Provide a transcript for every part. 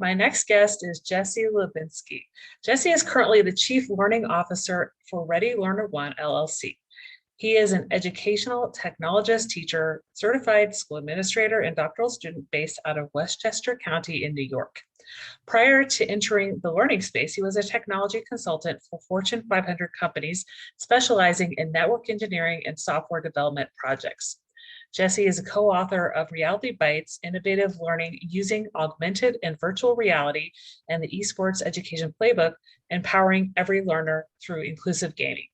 My next guest is Jesse Lubinsky. Jesse is currently the Chief Learning Officer for Ready Learner One LLC. He is an educational technologist, teacher, certified school administrator, and doctoral student based out of Westchester County in New York. Prior to entering the learning space, he was a technology consultant for Fortune 500 companies, specializing in network engineering and software development projects. Jesse is a co-author of Reality Bytes, Innovative Learning Using Augmented and Virtual Reality, and the Esports Education Playbook, Empowering Every Learner Through Inclusive Gaming.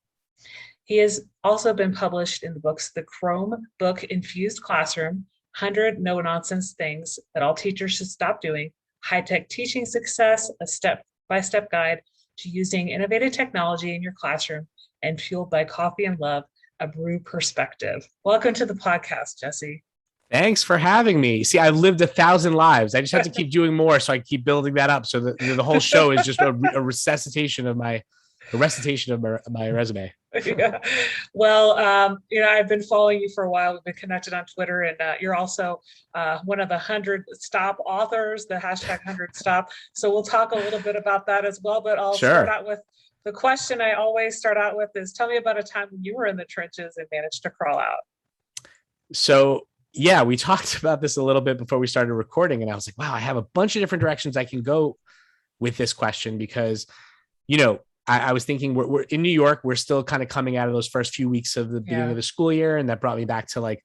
He has also been published in the books The Chromebook Infused Classroom, 100 No-Nonsense Things That All Teachers Should Stop Doing, High-Tech Teaching Success, a step-by-step guide to using innovative technology in your classroom, and Fueled by Coffee and Love, a Brew Perspective. Welcome to the podcast, Jesse. Thanks for having me. See, I've lived 1,000 lives. I just have to keep doing more, so I keep building that up. So that the whole show is just a recitation of my resume. Yeah. Well, I've been following you for a while. We've been connected on Twitter, and you're also one of the 100 Stop authors, the hashtag 100 Stop. So we'll talk a little bit about that as well. But I'll start out with the question I always start out with is, tell me about a time when you were in the trenches and managed to crawl out. So yeah, we talked about this a little bit before we started recording, and I was like, wow, I have a bunch of different directions I can go with this question because, I was thinking we're in New York. We're still kind of coming out of those first few weeks of the beginning of the school year. And that brought me back to like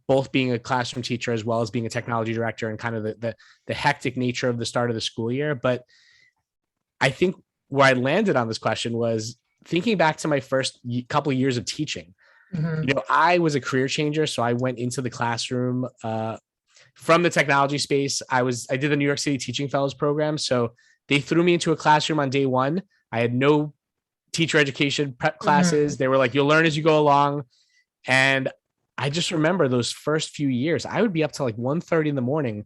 both being a classroom teacher as well as being a technology director and kind of the hectic nature of the start of the school year. But I think where I landed on this question was thinking back to my first couple of years of teaching. Mm-hmm. I was a career changer. So I went into the classroom from the technology space. I did the New York City Teaching Fellows program. So they threw me into a classroom on day one. I had no teacher education prep classes. Mm-hmm. They were like, you'll learn as you go along. And I just remember those first few years, I would be up to like 1:30 in the morning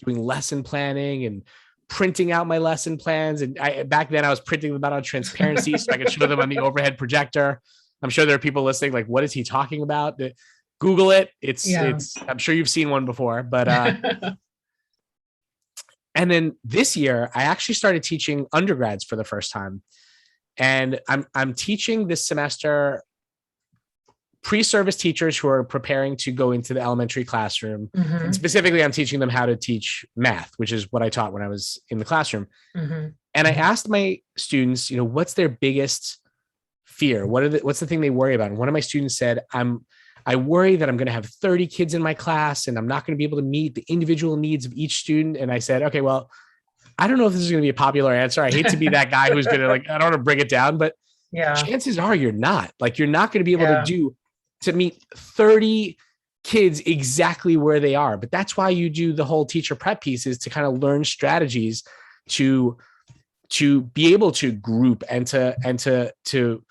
doing lesson planning and printing out my lesson plans. And back then I was printing them out on transparency so I could show them on the overhead projector. I'm sure there are people listening like, what is he talking about? Google it. It's I'm sure you've seen one before, but and then this year, I actually started teaching undergrads for the first time. And I'm teaching this semester pre-service teachers who are preparing to go into the elementary classroom. Mm-hmm. And specifically, I'm teaching them how to teach math, which is what I taught when I was in the classroom. Mm-hmm. And I asked my students, what's their biggest fear? What's the thing they worry about? And one of my students said, I worry that I'm going to have 30 kids in my class and I'm not going to be able to meet the individual needs of each student. And I said, okay, well, I don't know if this is going to be a popular answer. I hate to be that guy who's going to I don't want to bring it down, but chances are you're not going to be able to meet 30 kids exactly where they are. But that's why you do the whole teacher prep piece, is to kind of learn strategies to be able to group and to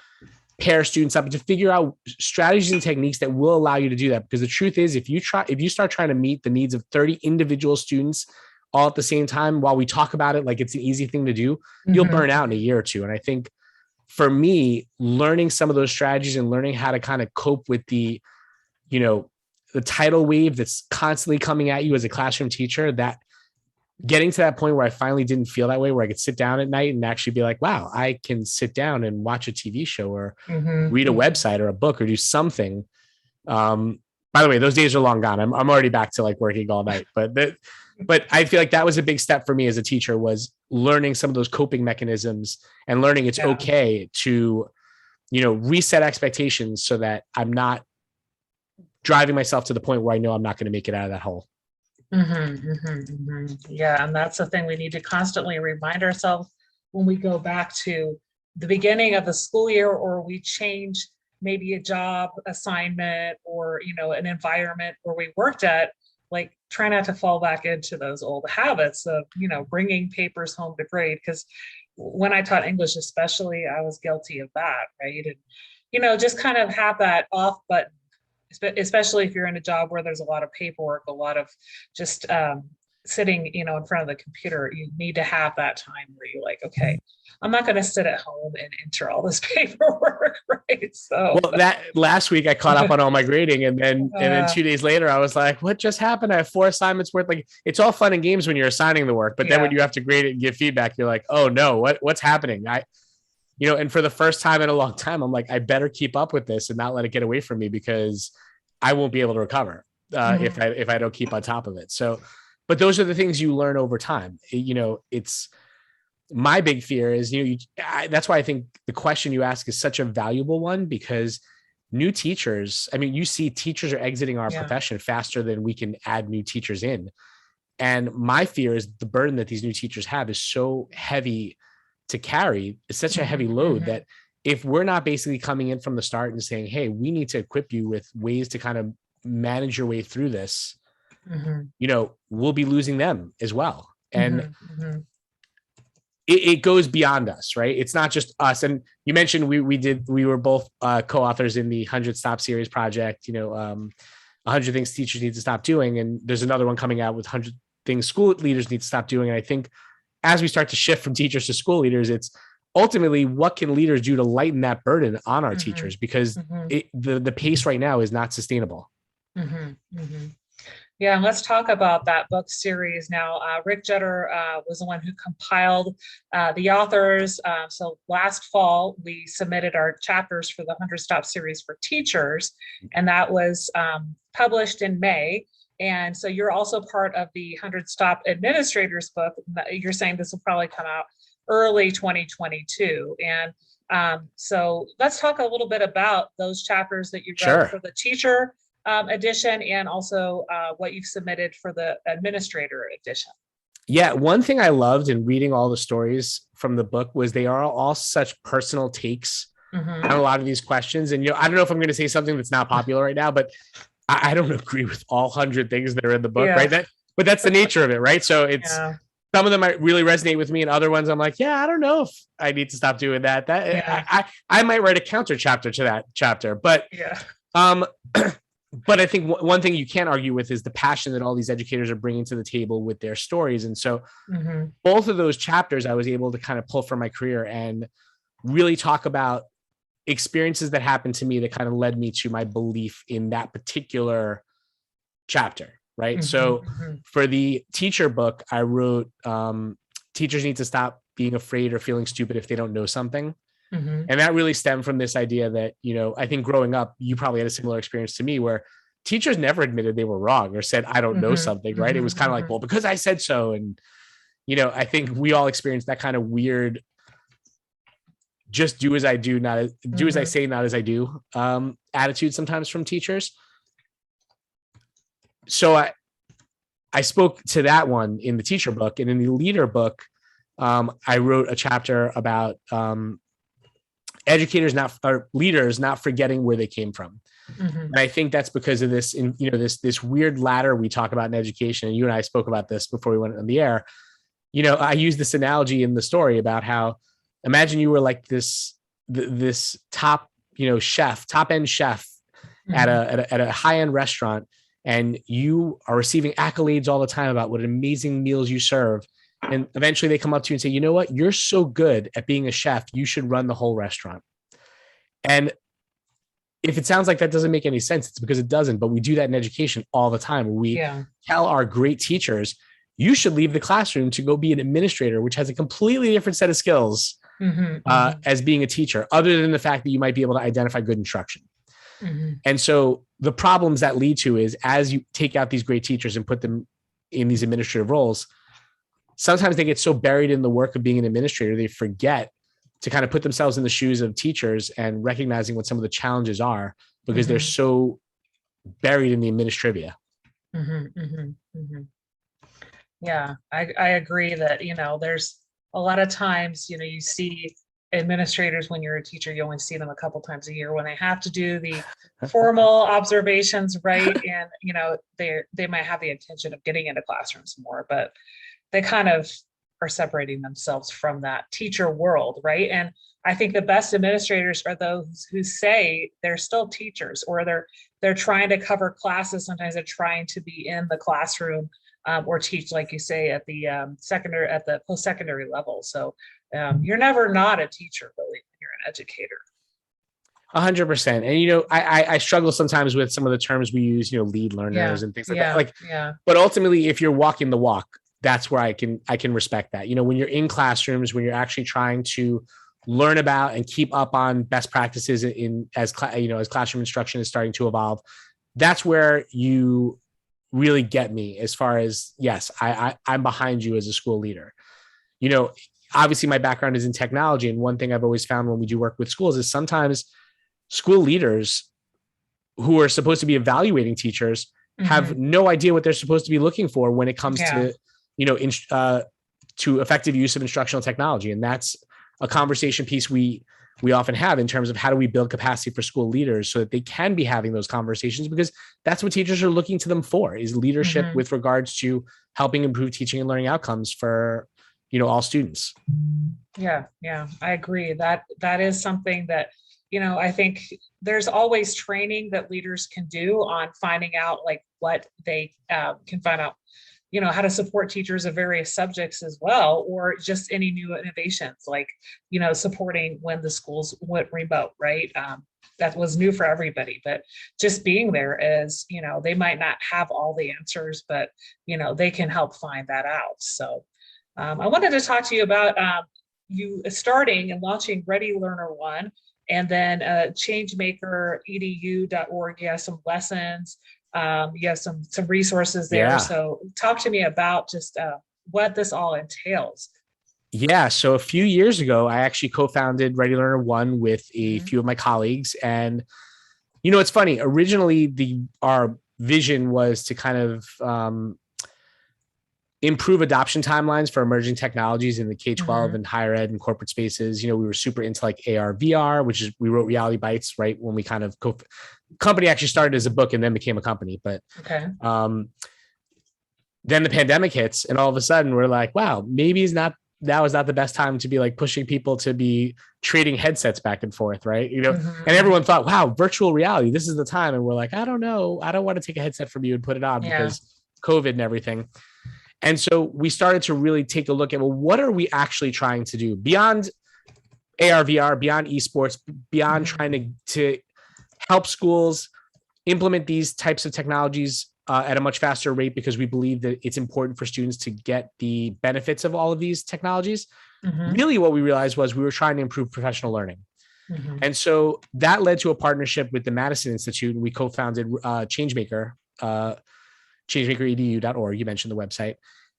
pair students up and to figure out strategies and techniques that will allow you to do that. Because the truth is, if you start trying to meet the needs of 30 individual students all at the same time, while we talk about it like it's an easy thing to do, you'll burn out in a year or two. And I think for me, learning some of those strategies and learning how to kind of cope with the tidal wave that's constantly coming at you as a classroom teacher, that getting to that point where I finally didn't feel that way, where I could sit down at night and actually be like, wow, I can sit down and watch a TV show or read a website or a book or do something. By the way, those days are long gone. I'm already back to like working all night, but I feel like that was a big step for me as a teacher, was learning some of those coping mechanisms and learning it's okay to, reset expectations so that I'm not driving myself to the point where I know I'm not going to make it out of that hole. Yeah. And that's the thing we need to constantly remind ourselves when we go back to the beginning of the school year, or we change maybe a job assignment or, an environment where we worked at, like try not to fall back into those old habits of, bringing papers home to grade. Because when I taught English, especially, I was guilty of that. Right. And, just kind of have that off button, especially if you're in a job where there's a lot of paperwork, a lot of just sitting, in front of the computer, you need to have that time where you're like, okay, I'm not going to sit at home and enter all this paperwork, right? So, Well, that last week I caught up on all my grading, and then uh, 2 days later I was like, "What just happened? I have 4 assignments worth." Like, it's all fun and games when you're assigning the work, but then when yeah. you have to grade it and give feedback, you're like, "Oh no, what's happening?" And for the first time in a long time, I'm like, I better keep up with this and not let it get away from me, because I won't be able to recover if Mhm. I don't keep on top of it. So, but those are the things you learn over time. It's my big fear is, that's why I think the question you ask is such a valuable one, because new teachers, I mean, you see teachers are exiting our Yeah. profession faster than we can add new teachers in. And my fear is the burden that these new teachers have is so heavy to carry. It's such a heavy Mhm. load Mhm. that if we're not basically coming in from the start and saying, hey, we need to equip you with ways to kind of manage your way through this, Mhm. we'll be losing them as well. And Mhm. Mhm. it goes beyond us, right? It's not just us. And you mentioned we were both co-authors in the 100 Stop Series project, 100 things teachers need to stop doing. And there's another one coming out with 100 things school leaders need to stop doing. And I think as we start to shift from teachers to school leaders, it's ultimately what can leaders do to lighten that burden on our Mhm. teachers, because Mhm. the pace right now is not sustainable. Mhm. Mhm. Yeah, and let's talk about that book series now. Rick Jetter was the one who compiled the authors. So last fall, we submitted our chapters for the 100 Stop series for teachers, and that was published in May. And so you're also part of the 100 Stop administrators book. You're saying this will probably come out early 2022. And so let's talk a little bit about those chapters that you wrote Sure. for the teacher edition, and also what you've submitted for the administrator edition. Yeah, one thing I loved in reading all the stories from the book was they are all such personal takes on a Mm-hmm. lot of these questions. And I don't know if I'm going to say something that's not popular right now, but I don't agree with all 100 things that are in the book, right? Yeah, But that's the nature of it, right? So it's yeah, some of them might really resonate with me, and other ones I'm like, yeah, I don't know if I need to stop doing that. That yeah, I might write a counter chapter to that chapter, but yeah. um, but I think one thing you can't argue with is the passion that all these educators are bringing to the table with their stories. And so Mm-hmm. both of those chapters I was able to kind of pull from my career and really talk about experiences that happened to me that kind of led me to my belief in that particular chapter, right? Mm-hmm. So Mm-hmm. for the teacher book, I wrote teachers need to stop being afraid or feeling stupid if they don't know something. Mm-hmm. And that really stemmed from this idea that, I think growing up, you probably had a similar experience to me where teachers never admitted they were wrong or said, I don't know Mm-hmm. something, right? It was kind of like, Mm-hmm. well, because I said so. And, I think we all experienced that kind of weird, just do as I do, not as, do as I Mm-hmm. say, not as I do attitude sometimes from teachers. So I spoke to that one in the teacher book, and in the leader book, I wrote a chapter about educators not or leaders not forgetting where they came from. Mm-hmm. And I think that's because of this, this weird ladder we talk about in education. And you and I spoke about this before we went on the air. I use this analogy in the story about how, imagine you were like this top, top end chef at Mm-hmm. a high end restaurant, and you are receiving accolades all the time about what amazing meals you serve. And eventually they come up to you and say, you know what, you're so good at being a chef, you should run the whole restaurant. And if it sounds like that doesn't make any sense, it's because it doesn't. But we do that in education all the time. We Yeah. tell our great teachers, you should leave the classroom to go be an administrator, which has a completely different set of skills Mm-hmm. Mm-hmm. as being a teacher, other than the fact that you might be able to identify good instruction. Mm-hmm. And so the problems that lead to is, as you take out these great teachers and put them in these administrative roles, sometimes they get so buried in the work of being an administrator, they forget to kind of put themselves in the shoes of teachers and recognizing what some of the challenges are, because they're Mm-hmm. so buried in the administrivia. Mm-hmm. Mm-hmm. Mm-hmm. Yeah, I agree that, there's a lot of times, you see administrators when you're a teacher, you only see them a couple times a year when they have to do the formal observations, right? And, they might have the intention of getting into classrooms more, but they kind of are separating themselves from that teacher world, right? And I think the best administrators are those who say they're still teachers, or they're trying to cover classes. Sometimes they're trying to be in the classroom or teach, like you say, at the post-secondary level. So you're never not a teacher, really, when you're an educator. 100%. And, I struggle sometimes with some of the terms we use, lead learners and things like that. Like, but ultimately, if you're walking the walk, that's where I can respect that. When you're in classrooms, when you're actually trying to learn about and keep up on best practices as classroom instruction is starting to evolve, that's where you really get me as far as, yes, I'm behind you as a school leader. Obviously my background is in technology. And one thing I've always found when we do work with schools is sometimes school leaders who are supposed to be evaluating teachers have no idea what they're supposed to be looking for when it comes to, to effective use of instructional technology. And that's a conversation piece we often have in terms of how do we build capacity for school leaders so that they can be having those conversations, because that's what teachers are looking to them for, is leadership with regards to helping improve teaching and learning outcomes for, all students. Yeah, I agree. That is something that, I think there's always training that leaders can do on finding out like what they can find out, how to support teachers of various subjects as well, or just any new innovations, like, supporting when the schools went remote, right? That was new for everybody, but just being there is, they might not have all the answers, but, they can help find that out. So I wanted to talk to you about you starting and launching Ready Learner One, and then changemaker.edu.org. You have some lessons. You have some resources there. Yeah. So talk to me about just what this all entails. Yeah. So a few years ago, I actually co-founded Ready Learner One with a few of my colleagues. And, it's funny. Originally, our vision was to kind of improve adoption timelines for emerging technologies in the K-12 and higher ed and corporate spaces. We were super into like AR, VR, which is, we wrote Reality Bytes, right? When we kind of company actually started as a book and then became a company. But then the pandemic hits and all of a sudden we're like, wow, maybe now is not the best time to be like pushing people to be trading headsets back and forth, right? And everyone thought, wow, virtual reality, this is the time. And we're like, I don't know. I don't want to take a headset from you and put it on because COVID and everything. And so we started to really take a look at, well, what are we actually trying to do beyond AR, VR, beyond esports, beyond trying to help schools implement these types of technologies at a much faster rate, because we believe that it's important for students to get the benefits of all of these technologies. Really what we realized was we were trying to improve professional learning. And so that led to a partnership with the Madison Institute, and we co-founded Changemaker, changemaker.edu.org. You mentioned the website.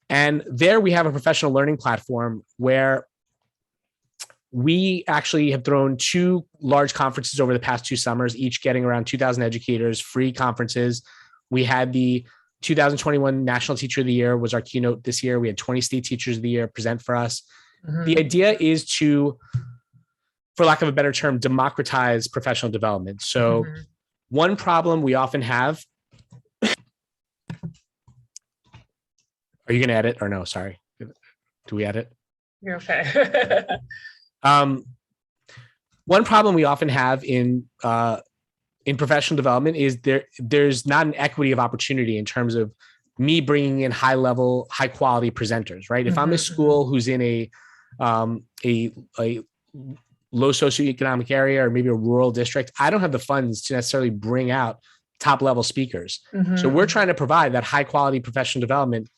And there we have a professional learning platform where we actually have thrown 2 large conferences over the past 2 summers, each getting around 2,000 educators, free conferences. We had the 2021 National Teacher of the Year was our keynote this year. We had 20 state teachers of the year present for us. The idea is to, for lack of a better term, democratize professional development. So one problem we often have. Are you going to edit or no? Sorry. Do we edit? You're okay. One problem we often have in professional development is there's not an equity of opportunity in terms of me bringing in high quality presenters, right? If I'm a school who's in a low socioeconomic area or maybe a rural district, I don't have the funds to necessarily bring out top level speakers. So we're trying to provide that high quality professional development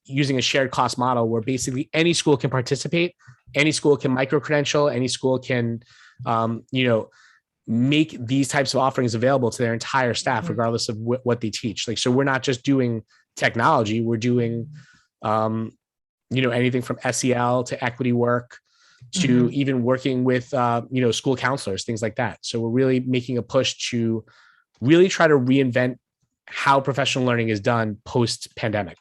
using a shared cost model where basically any school can participate, any school can micro credential, any school can, make these types of offerings available to their entire staff, regardless of what they teach. Like, so we're not just doing technology, we're doing, anything from SEL to equity work to even working with, school counselors, things like that. So we're really making a push to really try to reinvent how professional learning is done post pandemic.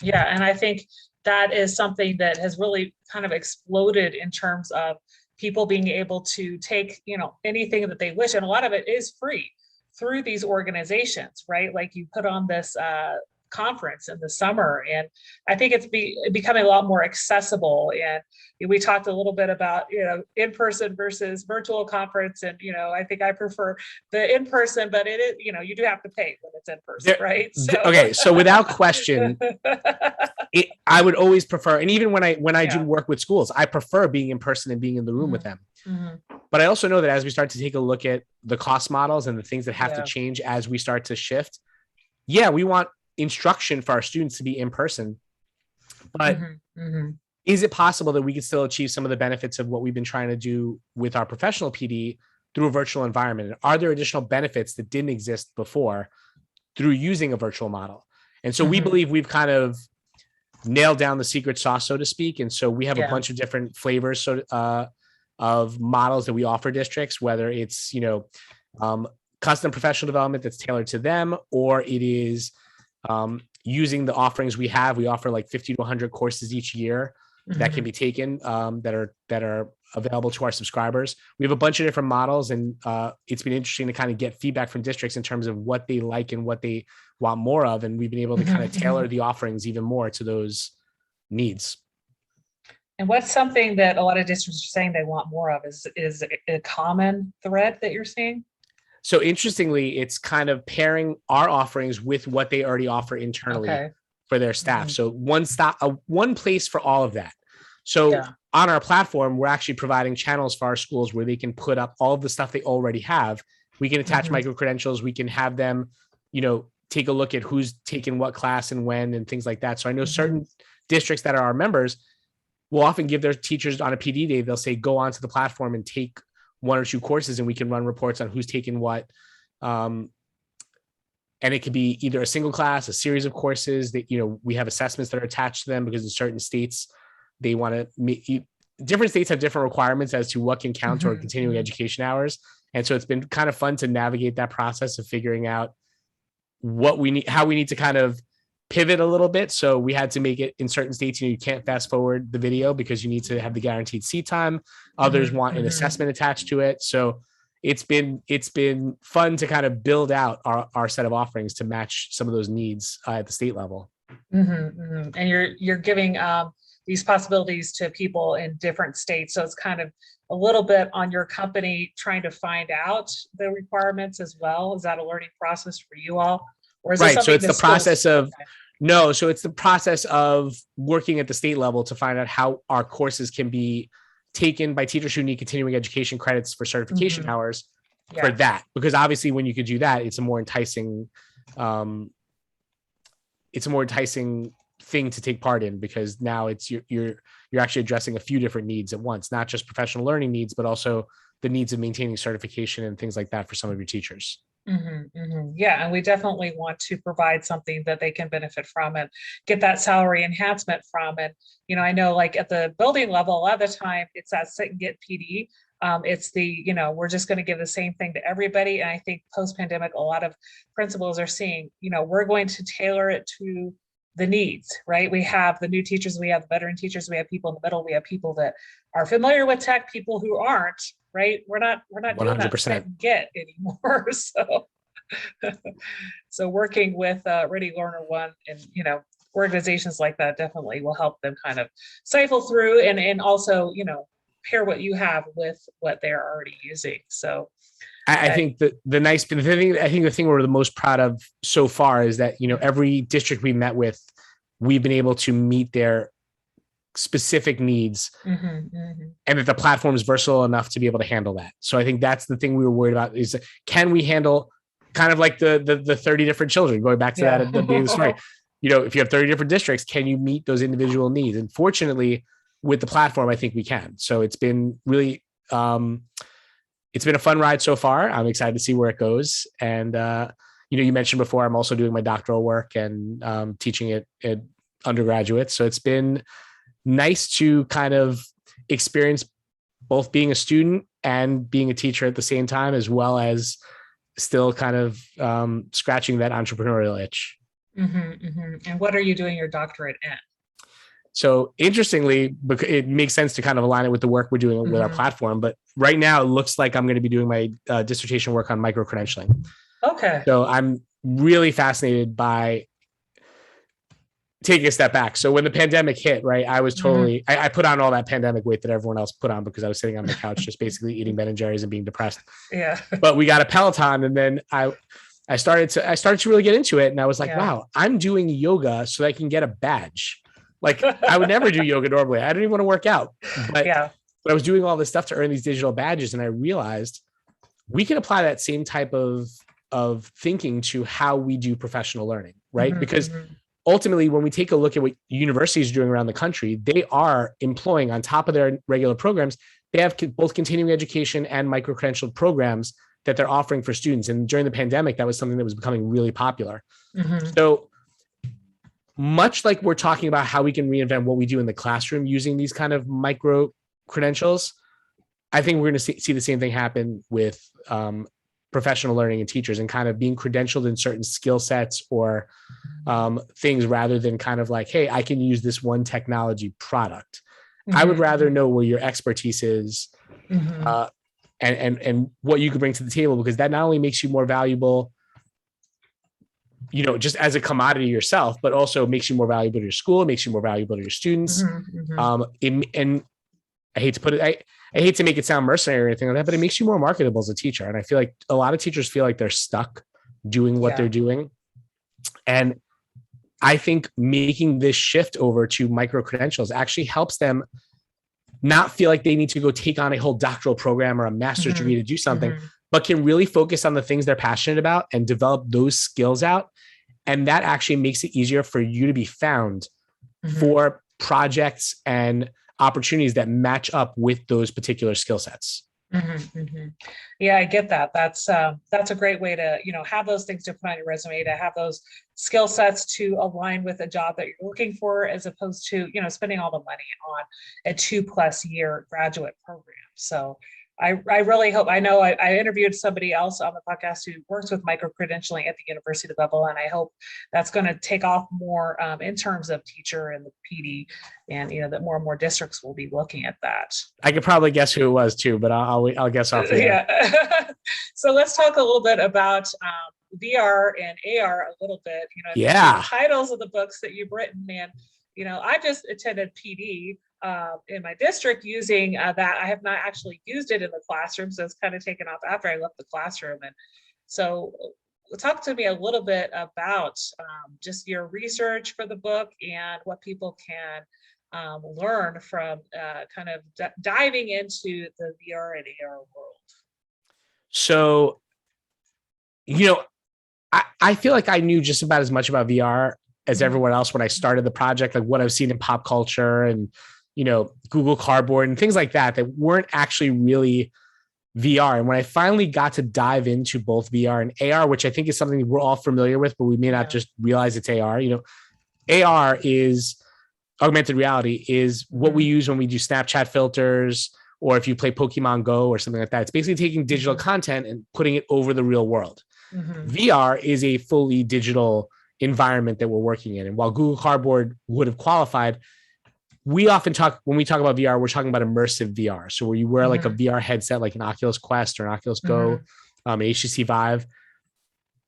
Yeah. And I think that is something that has really kind of exploded in terms of people being able to take, anything that they wish. And a lot of it is free through these organizations, right? Like you put on this conference in the summer. And I think it's becoming a lot more accessible. And we talked a little bit about, in-person versus virtual conference. And, I think I prefer the in-person, but it is, you do have to pay when it's in person, right? So. Okay. So without question, I would always prefer, and even when I do work with schools, I prefer being in person and being in the room with them. But I also know that as we start to take a look at the cost models and the things that have to change as we start to shift, we want instruction for our students to be in person. But is it possible that we could still achieve some of the benefits of what we've been trying to do with our professional PD through a virtual environment? And are there additional benefits that didn't exist before through using a virtual model? And so we believe we've kind of nailed down the secret sauce, so to speak. And so we have a bunch of different flavors of models that we offer districts, whether it's, custom professional development that's tailored to them, or it is using the offerings we have. We offer like 50 to 100 courses each year that can be taken, that are available to our subscribers. We have a bunch of different models, and it's been interesting to kind of get feedback from districts in terms of what they like and what they want more of. And we've been able to kind of tailor the offerings even more to those needs. And what's something that a lot of districts are saying they want more of? Is a common thread that you're seeing? So interestingly, it's kind of pairing our offerings with what they already offer internally for their staff. So one place for all of that. So on our platform, we're actually providing channels for our schools where they can put up all of the stuff they already have. We can attach micro credentials. We can have them, take a look at who's taken what class and when and things like that. So I know certain districts that are our members will often give their teachers on a PD day, they'll say, go onto the platform and take 1 or 2 courses, and we can run reports on who's taken what. And it could be either a single class, a series of courses that, we have assessments that are attached to them, because in certain states, they want to meet, different states have different requirements as to what can count toward continuing education hours. And so it's been kind of fun to navigate that process of figuring out what we need, how we need to kind of pivot a little bit. So we had to make it in certain states, you can't fast forward the video because you need to have the guaranteed seat time. Others want an assessment attached to it. So it's been fun to kind of build out our set of offerings to match some of those needs at the state level. And you're giving these possibilities to people in different states. So it's kind of a little bit on your company trying to find out the requirements as well. Is that a learning process for you all? Or is right. So it's the process of, no, so it's the process of working at the state level to find out how our courses can be taken by teachers who need continuing education credits for certification hours for that. Because obviously when you could do that, it's a more enticing thing to take part in, because now it's you're actually addressing a few different needs at once, not just professional learning needs, but also the needs of maintaining certification and things like that for some of your teachers. Yeah, and we definitely want to provide something that they can benefit from and get that salary enhancement from. And I know, like at the building level, a lot of the time it's that sit and get PD. It's the, we're just going to give the same thing to everybody. And I think post-pandemic, a lot of principals are seeing, we're going to tailor it to the needs, right? We have the new teachers, we have veteran teachers, we have people in the middle, we have people that are familiar with tech, people who aren't, right? We're not doing that sit and get anymore. So working with Ready Learner One and, organizations like that definitely will help them kind of cycle through and also, pair what you have with what they're already using. So I think the thing we're the most proud of so far is that, every district we met with, we've been able to meet their specific needs and that the platform is versatile enough to be able to handle that. So I think that's the thing we were worried about is, can we handle kind of like the 30 different children, going back to that at the beginning of the story. If you have 30 different districts, can you meet those individual needs? And fortunately with the platform, I think we can. So it's been really, it's been a fun ride so far. I'm excited to see where it goes. And, you mentioned before, I'm also doing my doctoral work and teaching it at undergraduates. So it's been nice to kind of experience both being a student and being a teacher at the same time, as well as still kind of scratching that entrepreneurial itch. And what are you doing your doctorate in? So interestingly, it makes sense to kind of align it with the work we're doing with our platform. But right now it looks like I'm going to be doing my dissertation work on micro credentialing. Okay. So I'm really fascinated by taking a step back. So when the pandemic hit, right, I was Mhm. totally, I put on all that pandemic weight that everyone else put on because I was sitting on the couch, just basically eating Ben and Jerry's and being depressed. Yeah. But we got a Peloton, and then I started to really get into it, and I was like, Yeah. wow, I'm doing yoga so that I can get a badge. Like, I would never do yoga normally. I don't even want to work out, but Yeah. I was doing all this stuff to earn these digital badges, and I realized we can apply that same type of thinking to how we do professional learning, right? Mhm, Because mhm. ultimately, when we take a look at what universities are doing around the country, they are employing, on top of their regular programs, they have both continuing education and micro-credentialed programs that they're offering for students. And during the pandemic, that was something that was becoming really popular. Mhm. So much like we're talking about how we can reinvent what we do in the classroom using these kind of micro credentials, I think we're going to see the same thing happen with professional learning and teachers, and kind of being credentialed in certain skill sets or things, rather than kind of like, hey, I can use this one technology product. I would Mhm, rather mhm. know where your expertise is, Mhm. and what you can bring to the table, because that not only makes you more valuable, just as a commodity yourself, but also makes you more valuable to your school, makes you more valuable to your students. Mhm, mhm. And I hate to put it, I hate to make it sound mercenary or anything like that, but it makes you more marketable as a teacher. And I feel like a lot of teachers feel like they're stuck doing what they're Yeah. doing. And I think making this shift over to micro credentials actually helps them not feel like they need to go take on a whole doctoral program or a master's degree Mhm, to do something, mhm. but can really focus on the things they're passionate about and develop those skills out. And that actually makes it easier for you to be found Mhm. for projects and opportunities that match up with those particular skill sets. Mhm, mhm. Yeah, I get that. That's a great way to, have those things to put on your resume, to have those skill sets to align with a job that you're looking for, as opposed to, spending all the money on a 2+ year graduate program. So I really hope. I know I interviewed somebody else on the podcast who works with micro credentialing at the university level, and I hope that's going to take off more in terms of teacher and the PD, and that more and more districts will be looking at that. I could probably guess who it was too, but I'll guess off the air. Yeah. So let's talk a little bit about VR and AR a little bit. The Yeah. titles of the books that you've written, and I just attended PD in my district using that. I have not actually used it in the classroom, so it's kind of taken off after I left the classroom. And so, talk to me a little bit about just your research for the book and what people can learn from kind of diving into the VR and AR world. So, I feel like I knew just about as much about VR as Mhm. everyone else when I started the project, like what I've seen in pop culture and, Google Cardboard and things like that, that weren't actually really VR. And when I finally got to dive into both VR and AR, which I think is something we're all familiar with, but we may not Yeah. just realize it's AR, AR is augmented reality, is what we Mhm. use when we do Snapchat filters, or if you play Pokemon Go or something like that. It's basically taking digital Mhm. content and putting it over the real world. Mhm. VR is a fully digital environment that we're working in. And while Google Cardboard would have qualified, we often talk, when we talk about VR, we're talking about immersive VR. So where you wear like a Mhm. VR headset, like an Oculus Quest or an Oculus Go, Mhm. an HTC Vive.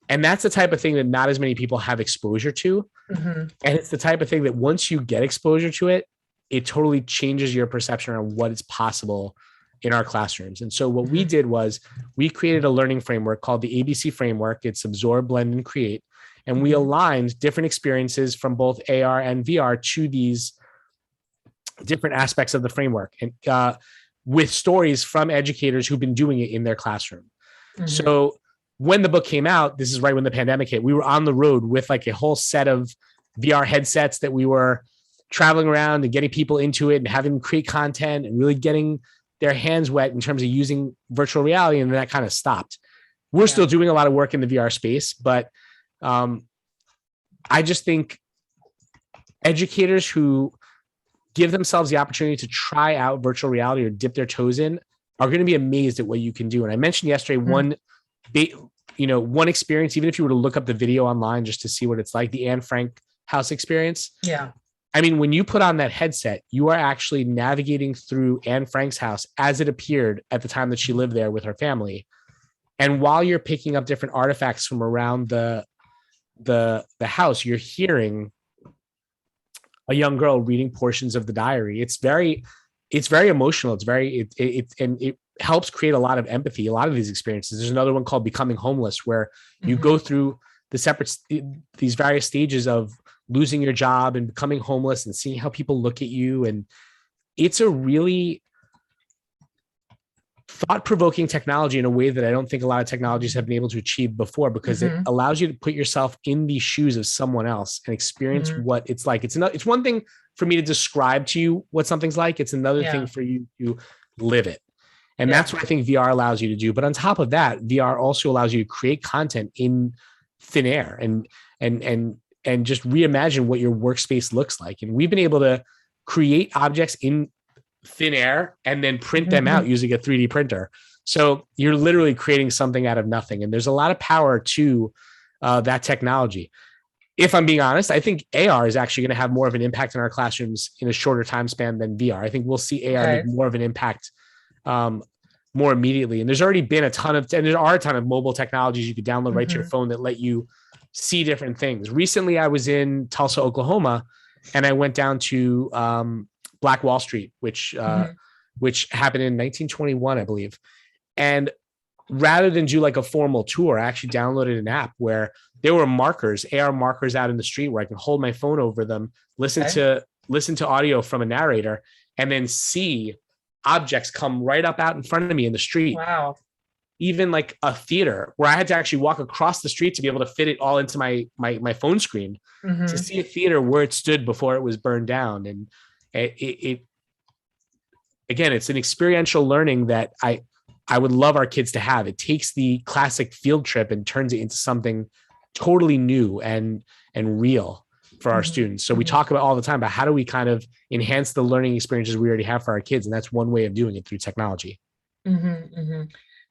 And that's the type of thing that not as many people have exposure to. Mhm. And it's the type of thing that once you get exposure to it, it totally changes your perception on what is possible in our classrooms. And so what we Mhm. did was we created a learning framework called the ABC framework. It's absorb, blend, and create. And we Mhm. aligned different experiences from both AR and VR to these different aspects of the framework, and with stories from educators who've been doing it in their classroom. Mhm. So when the book came out, this is right when the pandemic hit, we were on the road with like a whole set of VR headsets that we were traveling around and getting people into it and having them create content and really getting their hands wet in terms of using virtual reality. And then that kind of stopped. We're Yeah. still doing a lot of work in the VR space, but I just think educators who give themselves the opportunity to try out virtual reality or dip their toes in are going to be amazed at what you can do. And I mentioned yesterday Mhm. one experience, even if you were to look up the video online just to see what it's like, the Anne Frank house experience. Yeah. I mean, when you put on that headset, you are actually navigating through Anne Frank's house as it appeared at the time that she lived there with her family. And while you're picking up different artifacts from around the house, you're hearing a young girl reading portions of the diary. It's very emotional. And it helps create a lot of empathy, a lot of these experiences. There's another one called Becoming Homeless, where you go through these various stages of losing your job and becoming homeless and seeing how people look at you. And it's a really thought-provoking technology in a way that I don't think a lot of technologies have been able to achieve before, because it allows you to put yourself in the shoes of someone else and experience what it's like. It's one thing for me to describe to you what something's like. It's another thing for you to live it. And that's what I think VR allows you to do. But on top of that, VR also allows you to create content in thin air and just reimagine what your workspace looks like. And we've been able to create objects in thin air and then print them out using a 3D printer. So you're literally creating something out of nothing. And there's a lot of power to that technology. If I'm being honest, I think AR is actually going to have more of an impact in our classrooms in a shorter time span than VR. I think we'll see AR make more of an impact more immediately. And there's already been there are a ton of mobile technologies you could download right to your phone that let you see different things. Recently, I was in Tulsa, Oklahoma, and I went down to Black Wall Street, which happened in 1921, I believe. And rather than do like a formal tour, I actually downloaded an app where there were AR markers out in the street where I can hold my phone over them, listen to audio from a narrator, and then see objects come right up out in front of me in the street. Wow. Even like a theater where I had to actually walk across the street to be able to fit it all into my phone screen to see a theater where it stood before it was burned down. And it again, it's an experiential learning that I would love our kids to have. It takes the classic field trip and turns it into something totally new and real for our students. So we talk about all the time about how do we kind of enhance the learning experiences we already have for our kids. And that's one way of doing it, through technology.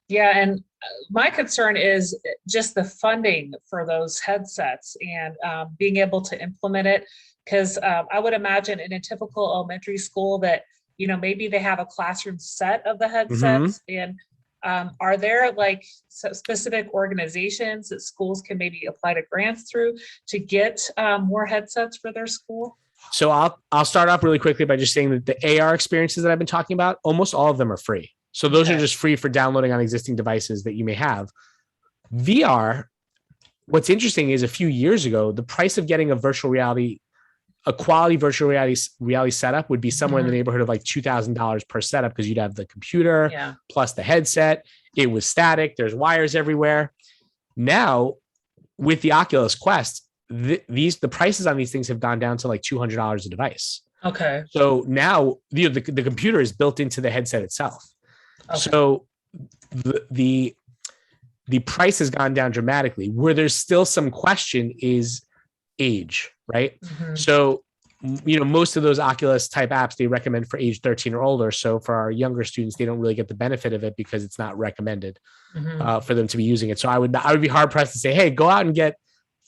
Yeah. And my concern is just the funding for those headsets and being able to implement it. Because I would imagine in a typical elementary school that, maybe they have a classroom set of the headsets. And are there like specific organizations that schools can maybe apply to grants through to get more headsets for their school? So I'll start off really quickly by just saying that the AR experiences that I've been talking about, almost all of them are free. So those are just free for downloading on existing devices that you may have. VR, what's interesting is a few years ago, the price of getting a quality virtual reality setup would be somewhere in the neighborhood of like $2,000 per setup, because you'd have the computer plus the headset. It was static. There's wires everywhere. Now, with the Oculus Quest, the prices on these things have gone down to like $200 a device. Okay. So now the computer is built into the headset itself. Okay. So the price has gone down dramatically. Where there's still some question is age, right? So, most of those Oculus type apps, they recommend for age 13 or older. So for our younger students, they don't really get the benefit of it because it's not recommended for them to be using it. So I would be hard pressed to say, hey, go out and get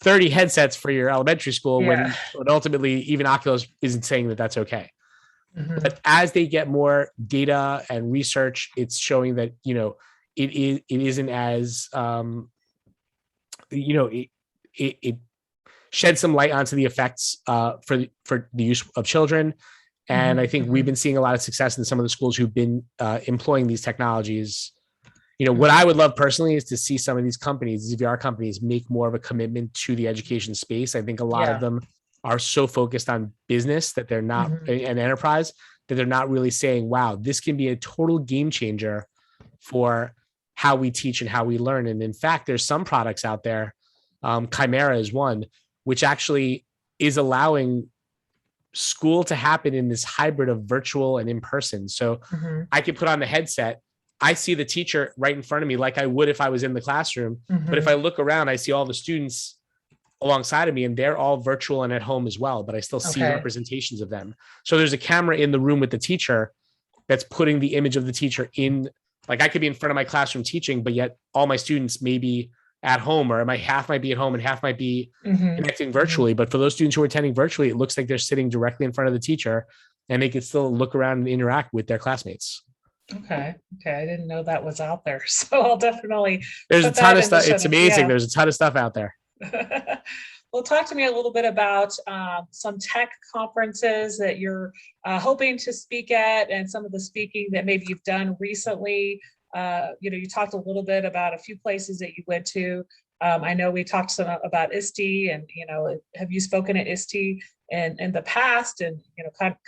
30 headsets for your elementary school when ultimately even Oculus isn't saying that that's okay. But as they get more data and research, it's showing that, it isn't as, it shed some light onto the effects for the use of children. And I think we've been seeing a lot of success in some of the schools who've been employing these technologies. What I would love personally is to see some of these companies, these VR companies, make more of a commitment to the education space. I think a lot of them are so focused on business that they're not an enterprise, that they're not really saying, wow, this can be a total game changer for how we teach and how we learn. And in fact, there's some products out there, Chimera is one, which actually is allowing school to happen in this hybrid of virtual and in person. So I could put on the headset. I see the teacher right in front of me like I would if I was in the classroom. But if I look around, I see all the students alongside of me, and they're all virtual and at home as well, but I still see representations of them. So there's a camera in the room with the teacher that's putting the image of the teacher in. Like I could be in front of my classroom teaching, but yet all my students may be at home, or half might be at home and half might be connecting virtually. But for those students who are attending virtually, it looks like they're sitting directly in front of the teacher, and they can still look around and interact with their classmates. Okay. I didn't know that was out there. So I'll definitely. There's a ton of stuff. It's amazing. There's a ton of stuff out there. Well, talk to me a little bit about some tech conferences that you're hoping to speak at, and some of the speaking that maybe you've done recently. You talked a little bit about a few places that you went to. I know we talked some about ISTE, and have you spoken at ISTE in the past, and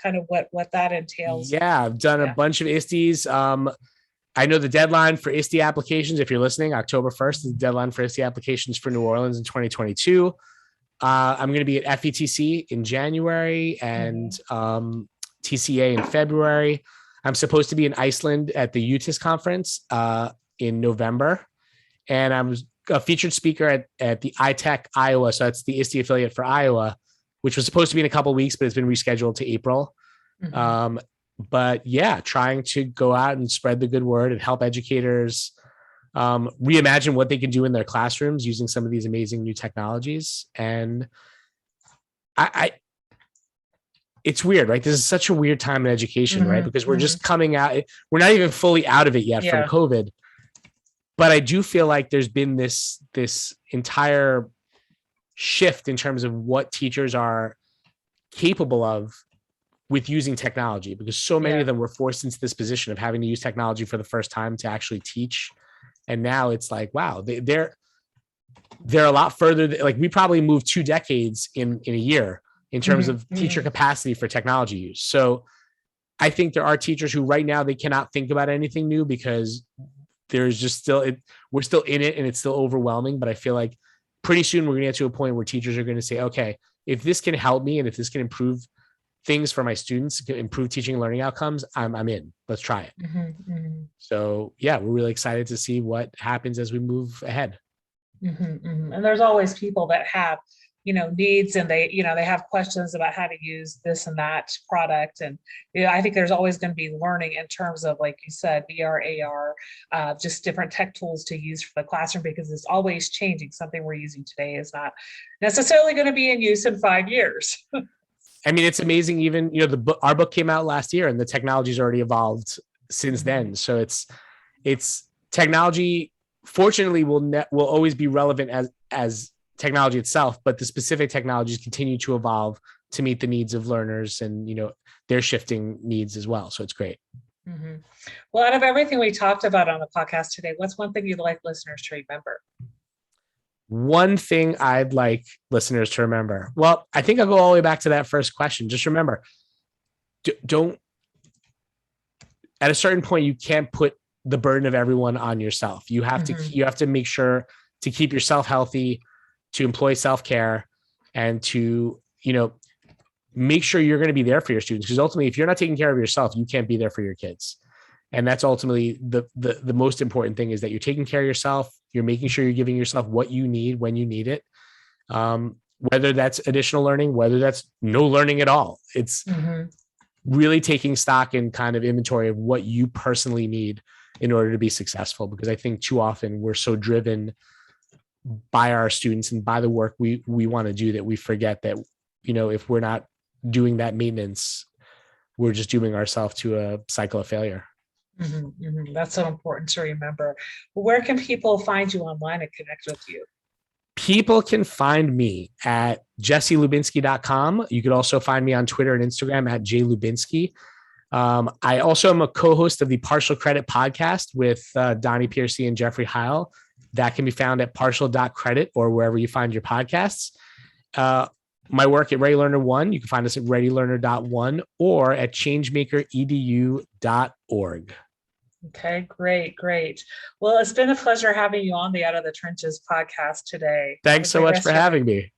kind of what that entails? Yeah, I've done a bunch of ISTEs. I know the deadline for ISTE applications, if you're listening, October 1st is the deadline for ISTE applications for New Orleans in 2022. I'm going to be at FETC in January and TCA in February. I'm supposed to be in Iceland at the UTIS conference in November. And I'm a featured speaker at the iTech Iowa. So that's the ISTE affiliate for Iowa, which was supposed to be in a couple of weeks, but it's been rescheduled to April. But yeah, trying to go out and spread the good word and help educators reimagine what they can do in their classrooms using some of these amazing new technologies. And it's weird, right? This is such a weird time in education, right? Because we're just coming out, we're not even fully out of it yet from COVID. But I do feel like there's been this entire shift in terms of what teachers are capable of with using technology, because so many of them were forced into this position of having to use technology for the first time to actually teach. And now it's like, wow, they're a lot further. Like we probably moved 2 decades in a year in terms of teacher capacity for technology use. So I think there are teachers who right now, they cannot think about anything new because there's just we're still in it and it's still overwhelming. But I feel like pretty soon we're going to get to a point where teachers are going to say, okay, if this can help me and if this can improve things for my students, improve teaching and learning outcomes, I'm in. Let's try it. So yeah, we're really excited to see what happens as we move ahead. And there's always people that have, needs, and they have questions about how to use this and that product. And, I think there's always going to be learning in terms of, like you said, VR, AR, just different tech tools to use for the classroom, because it's always changing. Something we're using today is not necessarily going to be in use in 5 years. I mean, it's amazing. Even, our book came out last year and the technology's already evolved since then. So it's technology, fortunately, will always be relevant as technology itself, but the specific technologies continue to evolve to meet the needs of learners and, their shifting needs as well. So it's great. Well, out of everything we talked about on the podcast today, what's one thing you'd like listeners to remember? One thing I'd like listeners to remember. Well, I think I'll go all the way back to that first question. Just remember, don't, at a certain point, you can't put the burden of everyone on yourself. You have to make sure to keep yourself healthy, to employ self-care, and to, make sure you're going to be there for your students. Because ultimately, if you're not taking care of yourself, you can't be there for your kids. And that's ultimately the most important thing, is that you're taking care of yourself. You're making sure you're giving yourself what you need when you need it. Whether that's additional learning, whether that's no learning at all. It's really taking stock and kind of inventory of what you personally need in order to be successful. Because I think too often we're so driven by our students and by the work we want to do that we forget that, if we're not doing that maintenance, we're just doing ourselves to a cycle of failure. That's so important to remember. Where can people find you online and connect with you? People can find me at jesselubinsky.com. You could also find me on Twitter and Instagram at jlubinsky. I also am a co-host of the Partial Credit podcast with Donnie Piercy and Jeffrey Heil. That can be found at partial.credit or wherever you find your podcasts. My work at Ready Learner One, you can find us at readylearner.one or at changemakeredu.org. Okay, great. Well, it's been a pleasure having you on the Out of the Trenches podcast today. Thanks so much for having me.